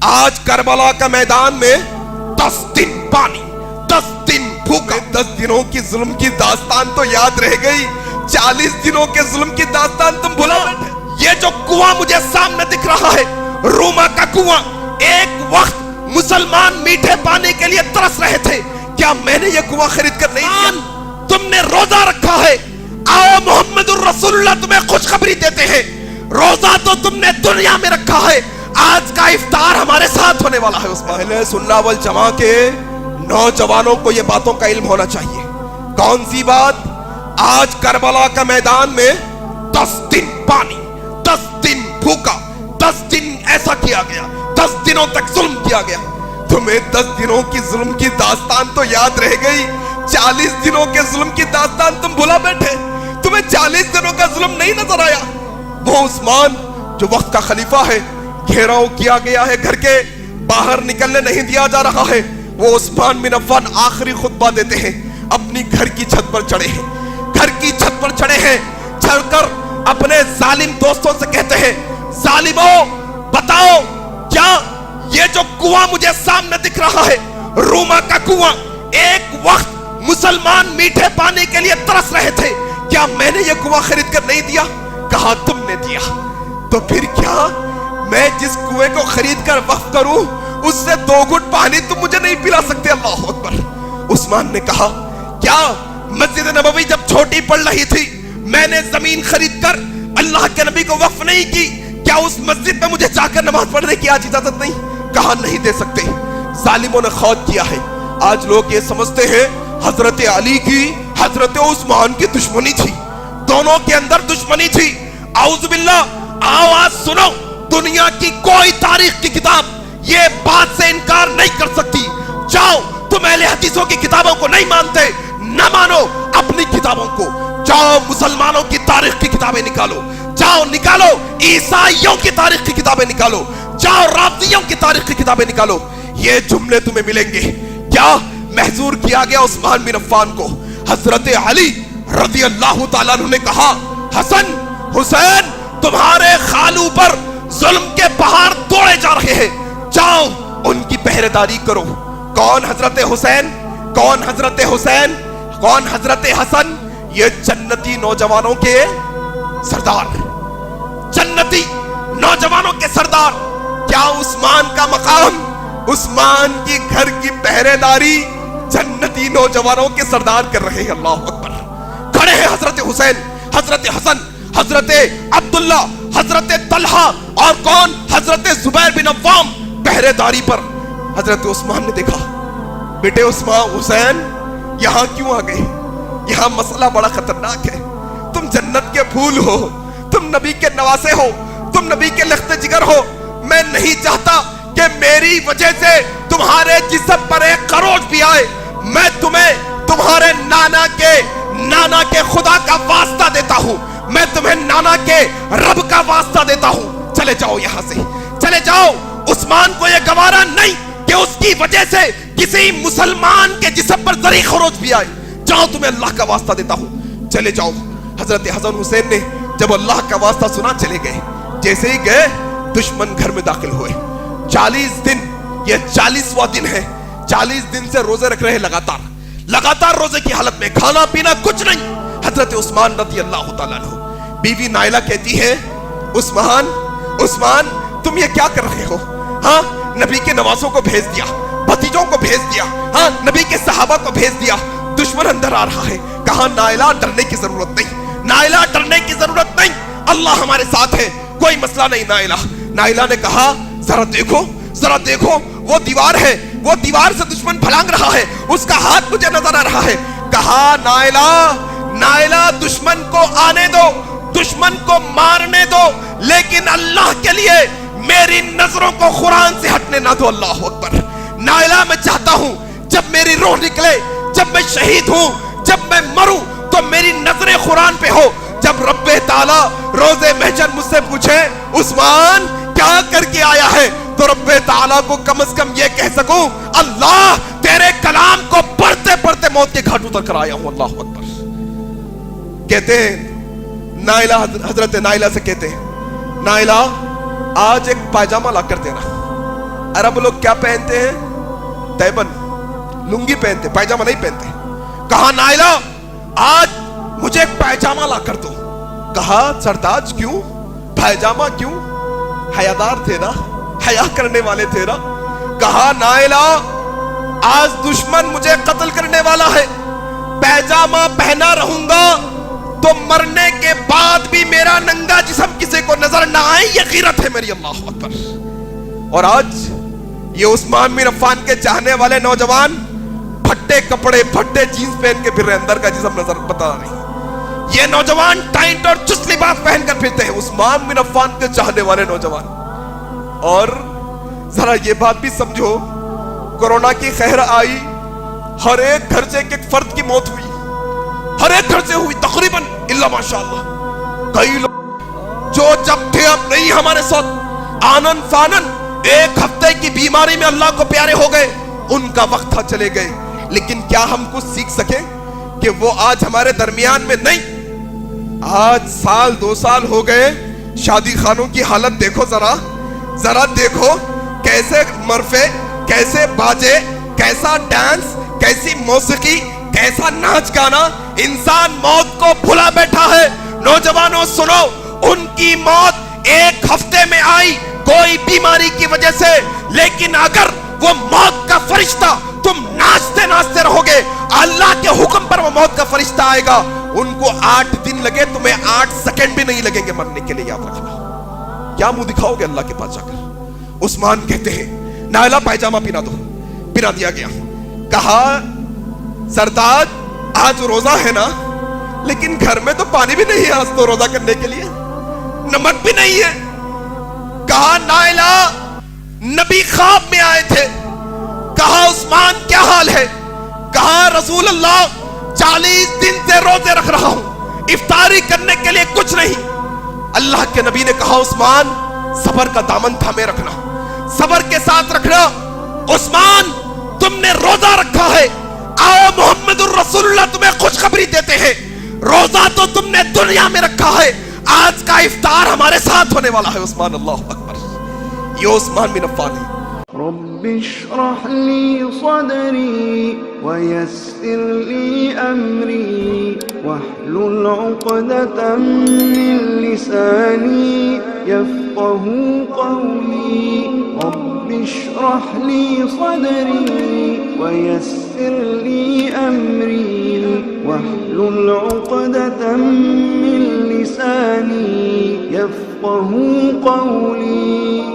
آج کربلا کا میدان میں 10 دن پانی، 10 دن بھوکا، 10 دنوں کی ظلم کی داستان تو یاد رہ گئی، 40 دنوں کے ظلم کی داستان تم بھلا بیٹھے۔ یہ جو کنواں مجھے سامنے دکھ رہا ہے، روما کا کنواں، ایک وقت مسلمان میٹھے پانی کے لیے ترس رہے تھے، کیا میں نے یہ کنواں خرید کر نہیں دیا؟ تم نے روزہ رکھا ہے، آؤ محمد الرسول اللہ تمہیں خوشخبری دیتے ہیں، روزہ تو تم نے دنیا میں رکھا ہے، آج کا افطار ہمارے ساتھ ہونے والا ہے۔ اس پہلے سننا والجماع کے نوجوانوں کو یہ باتوں کا علم ہونا چاہیے۔ کون سی بات؟ آج کربلا کا میدان میں 10 دن پانی، 10 دن بھوکا، 10 دن ایسا کیا گیا، 10 دنوں تک ظلم کیا گیا۔ تمہیں 10 دنوں کی ظلم کی داستان تو یاد رہ گئی، 40 دنوں کے ظلم کی داستان تم بھلا بیٹھے۔ تمہیں 40 دنوں کا ظلم نہیں نظر آیا؟ وہ عثمان جو وقت کا خلیفہ ہے، گھیراؤ کیا گیا ہے، گھر کے باہر نکلنے نہیں دیا جا رہا ہے، وہ عثمان بن عفان آخری خطبہ دیتے ہیں، اپنی گھر کی چھت پر چڑھے ہیں، گھر کی چھت پر چڑھے ہیں، چڑھ کر اپنے ظالم دوستوں سے کہتے ہیں، ظالموں بتاؤ کیا یہ جو کنواں مجھے سامنے دکھ رہا ہے، روما کا کنواں، ایک وقت مسلمان میٹھے پانی کے لیے ترس رہے تھے، کیا میں نے یہ کنواں خرید کر نہیں دیا؟ کہا تم نے دیا، تو پھر کیا میں جس کنویں کو خرید کر وقف کروں اس سے 2 گھٹ پانی تم مجھے نہیں پلا سکتے؟ اللہ اکبر۔ عثمان نے کہا کیا مسجد نبوی جب چھوٹی پڑ رہی تھی میں نے زمین خرید کر اللہ کے نبی کو وقف نہیں کی؟ کیا اس مسجد میں مجھے جا کر نماز پڑھنے کی آج اجازت نہیں؟ کہا نہیں دے سکتے۔ ظالموں نے خود کیا ہے۔ آج لوگ یہ سمجھتے ہیں حضرت علی کی حضرت عثمان کی دشمنی تھی، دونوں کے اندر دشمنی تھی۔ اعوذ باللہ، آواز سنو، دنیا کی کوئی تاریخ کی کتاب یہ بات سے انکار نہیں کر سکتی۔ جاؤ، تم اہل حدیثوں کی کتابوں کو نہیں مانتے، نہ مانو اپنی کتابوں کو، جاؤ مسلمانوں کی تاریخ کی کتابیں نکالو، جاؤ نکالو عیسائیوں کی تاریخ کی کتابیں نکالو، جاؤ رافضیوں کی تاریخ کی کتابیں نکالو، یہ جملے تمہیں ملیں گے۔ کیا محظور کیا گیا عثمان بن عفان کو؟ حضرت علی رضی اللہ تعالیٰ عنہ نے کہا حسن حسین تمہارے خالو پر ظلم کے پہاڑ توڑے جا رہے ہیں، جاؤ ان کی پہرے داری کرو۔ کون حضرت حسین؟ کون حضرت حسین؟ کون حضرت حسن؟ یہ جنتی نوجوانوں کے سردار، جنتی نوجوانوں کے سردار۔ کیا عثمان کا مقام؟ عثمان کی گھر کی پہرے داری جنتی نوجوانوں کے سردار کر رہے ہیں۔ اللہ اکبر۔ کھڑے ہیں حضرت حسین، حضرت حسن، حضرت عبداللہ، حضرت طلحہ اور کون؟ حضرت زبیر بن عوام پہرے داری پر۔ حضرت عثمان نے دیکھا، بیٹے عثمان حسین یہاں کیوں آ گئے؟ یہاں مسئلہ بڑا خطرناک ہے، تم جنت کے پھول ہو، تم نبی کے نواسے ہو، تم نبی کے لخت جگر ہو، میں نہیں چاہتا کہ میری وجہ سے تمہارے جسم پر ایک خروش بھی آئے۔ میں تمہیں تمہارے نانا کے خدا کا واسطہ دیتا ہوں، میں تمہیں نانا کے رب کا واسطہ دیتا ہوں، چلے جاؤ یہاں سے، چلے جاؤ۔ عثمان کو یہ گوارا نہیں کہ اس کی وجہ سے کسی مسلمان کے جسم پر ذری خروش بھی آئے، جاؤ تمہیں اللہ کا واسطہ دیتا ہوں، چلے جاؤ۔ حضرت حسن حسین نے جب اللہ کا واسطہ سنا چلے گئے، جیسے ہی گئے دشمن گھر میں داخل ہوئے۔ 40 دن، یہ 40واں دن ہے، 40 دن سے روزے رکھ رہے، لگاتار روزے کی حالت میں، کھانا پینا کچھ نہیں۔ حضرت عثمان رضی اللہ تعالیٰ عنہ، بیوی نائلہ کہتی ہے عثمان تم یہ کیا کر رہے ہو؟ ہاں نبی کے نواسوں کو بھیج دیا، بھتیجوں کو بھیج دیا، ہاں نبی کے صحابہ کو بھیج دیا، دشمن اندر آ رہا ہے۔ کہا نائلہ ڈرنے کی ضرورت نہیں، نائلہ ڈرنے کی ضرورت نہیں، اللہ ہمارے ساتھ ہے، کوئی مسئلہ نہیں۔ نائلہ نے کہا ذرا دیکھو وہ دیوار ہے، وہ دیوار سے دشمن پھلانگ رہا ہے، اس کا ہاتھ مجھے نظر آ رہا ہے۔ کہا نائلہ دشمن کو آنے دو، دشمن کو مارنے دو، لیکن اللہ کے لیے میری نظروں کو قرآن سے ہٹنے نہ دو۔ اللہ اکبر۔ نائلہ میں چاہتا ہوں جب میری روح نکلے، جب میں شہید ہوں، جب میں مروں تو میری نظریں قرآن پہ ہو۔ جب رب تعالیٰ روز محشر مجھ سے پوچھے عثمان کیا کر کے آیا ہے، تو رب تعالیٰ کو کم از کم یہ کہہ سکوں اللہ تیرے کلام کو پڑھتے پڑھتے موت کے گھاٹ اتر کر آیا ہوں۔ اللہ اکبر۔ کہتے ہیں حضرت نائلہ سے کہتے ہیں نائلہ آج ایک پائجامہ لا کر دینا، عرب لوگ کیا پہنتے ہیں؟ تیبن، لنگی پہنتے، پائجامہ نہیں پہنتے. کہا نائلہ آج مجھے ایک پائجامہ لا کر دو. کہا سرداج کیوں؟ پائجامہ کیوں؟ حیادار تھے نا، حیا کرنے والے تھے نا. کہا نائلہ آج دشمن مجھے قتل کرنے والا ہے، پائجامہ پہنا رہوں گا تو مرنے کے بعد بھی میرا ننگا جسم کسی کو نظر نہ آئے. یہ غیرت ہے میری. اللہ اکبر. اور آج یہ عثمان بن عفان کے چاہنے والے نوجوان پھٹے کپڑے، پھٹے جینز پہن کے پھر رہے، اندر کا جسم نظر پتا نہیں. یہ نوجوان ٹائٹ اور چست لباس پہن کر پھرتے ہیں، عثمان بن عفان کے چاہنے والے نوجوان. اور ذرا یہ بات بھی سمجھو، کورونا کی خیر آئی، ہر ایک گھر سے ایک فرد کی موت ہوئی، ہر ایک گھر سے ہوئی تقریباً، الا ماشاءاللہ. کئی لوگ جو جب تھے اب نہیں ہمارے ساتھ، آنن فانن ایک ہفتے کی بیماری میں اللہ کو پیارے ہو گئے، ان کا وقت تھا چلے گئے. لیکن کیا ہم کچھ سیکھ سکیں کہ وہ آج ہمارے درمیان میں نہیں؟ آج سال 2 سال ہو گئے، شادی خانوں کی حالت دیکھو، ذرا دیکھو کیسے مرفے، کیسے باجے، کیسا ڈانس، کیسی موسیقی، کیسا ناچ گانا. انسان موت کو بھلا بیٹھا ہے. نوجوانوں سنو، ان کی موت ایک ہفتے میں آئی کوئی بیماری کی وجہ سے، لیکن اگر وہ موت کا فرشتہ تم ناچتے ناچتے رہو گے، اللہ کے حکم پر وہ موت کا فرشتہ آئے گا. ان کو 8 دن لگے، تمہیں 8 سیکنڈ بھی نہیں لگیں گے مرنے کے لیے. یاد رکھنا. کیا منہ دکھاؤ گے اللہ کے پاس جا کر؟ عثمان کہتے ہیں نائلہ پائجامہ پہنا دو. پہنا دیا گیا. کہا سردار آج روزہ ہے نا، لیکن گھر میں تو پانی بھی نہیں ہے آج تو روزہ کرنے کے لیے، نمک بھی نہیں ہے. کہا نائلہ نبی خواب میں آئے تھے. کہا عثمان کیا حال ہے؟ کہا رسول اللہ 40 دن سے روزے رکھ رہا ہوں، افطاری کرنے کے لیے کچھ نہیں. اللہ کے نبی نے کہا عثمان صبر کا دامن تھامے رکھنا، صبر کے ساتھ رکھنا. عثمان تم نے روزہ رکھا ہے، آؤ محمد الرسول اللہ تمہیں خوشخبری دیتے ہیں. روزہ تو تم نے دنیا میں رکھا ہے، آج کا افطار ہمارے ساتھ ہونے والا ہے. عثمان، اللہ اکبر. یہ عثمان بن عفان ہے. رب اشرح لي صدري ويسر لي أمري واحلل عقدة من لساني يفقه قولي. رب اشرح لي صدري ويسر لي أمري واحلل عقدة من لساني يفقه قولي.